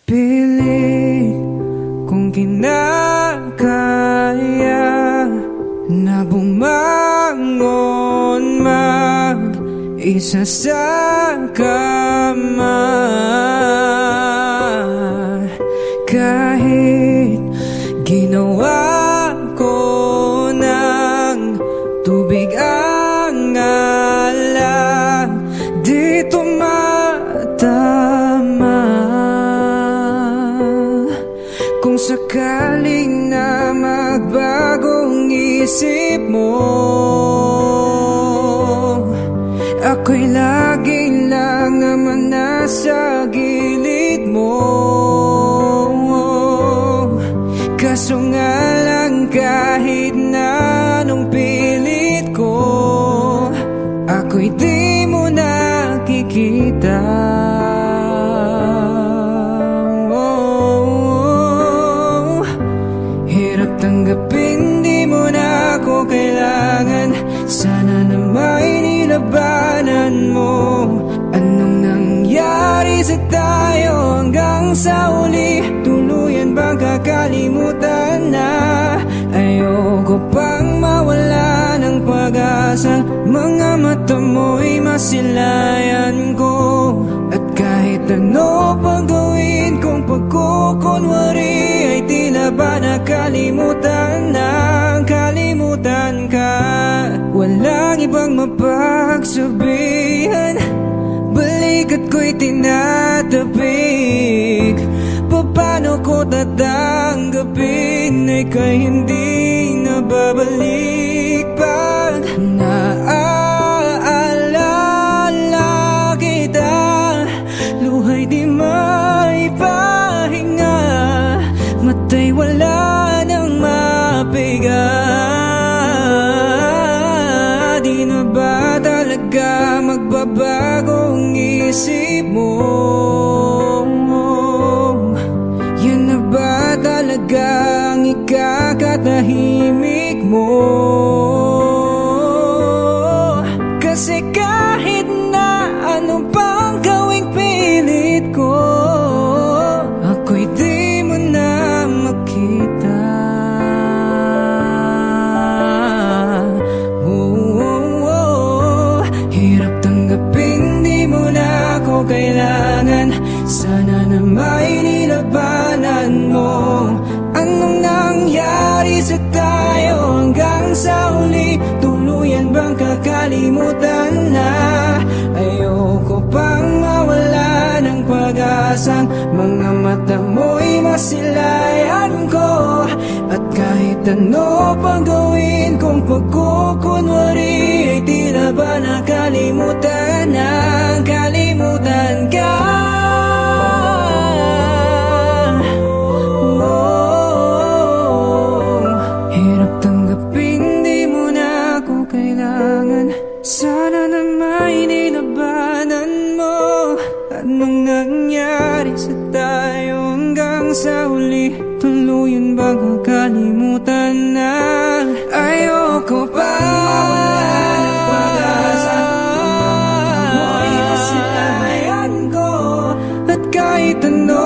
Pilit kung kinakaya na bumangon mag-isa sa kama, kahit ginawa ko ng tubig ang alak, di tumatama. Kung sakaling na magbagong isip mo, ako'y lagi lang naman nasa gilid mo. Kaso nga lang kahit na anong pilit ko, ako'y di mo nakikita. Hirap tanggapin, di mo na ako kailangan. Sana na may nilabanan mo. Anong nangyari sa tayo hanggang sa uli? Tuluyan bang kakalimutan na? Ayoko pang mawala ng pag-asa. Mga mata mo'y masilayan ko. At kahit ano pang gawin kong pagkukunwari, ay tila ba nakalimutan na, kalimutan ka. Walang ibang mapagsabihan, balikat ko'y tinatapik. Paano ko tatanggapin ay kay hindi nababalik? Pag naaalala kita, luhay di maipahinga, matay wala nang mapiga. Di na ba talaga magbabagong isip mo? Yan na ba talaga ang ikakatahimik mo? Kasi kahit na ano pang gawing pilit ko, ako'y di mo na makita. Hirap tanggapin, di mo na ako kailangan. Sana na may nilabanan mo. Anong nangyari sa tayo hanggang sa huli? Tuluyan bang kakalimutan na? Ayoko pang mawala ng pag-asang mga mata mo'y masilayan ko. At kahit ano pang gawin kong pagkukunwari, ay tila ba nakalimutan na, kalimutan ka. Sana na may nilabanan mo. Anong nangyari sa tayo hanggang sa huli? Tuluyan bang kakalimutan na? Ayoko pa mawala ng pag-asa. Mo'y masilayan ko. At kahit ano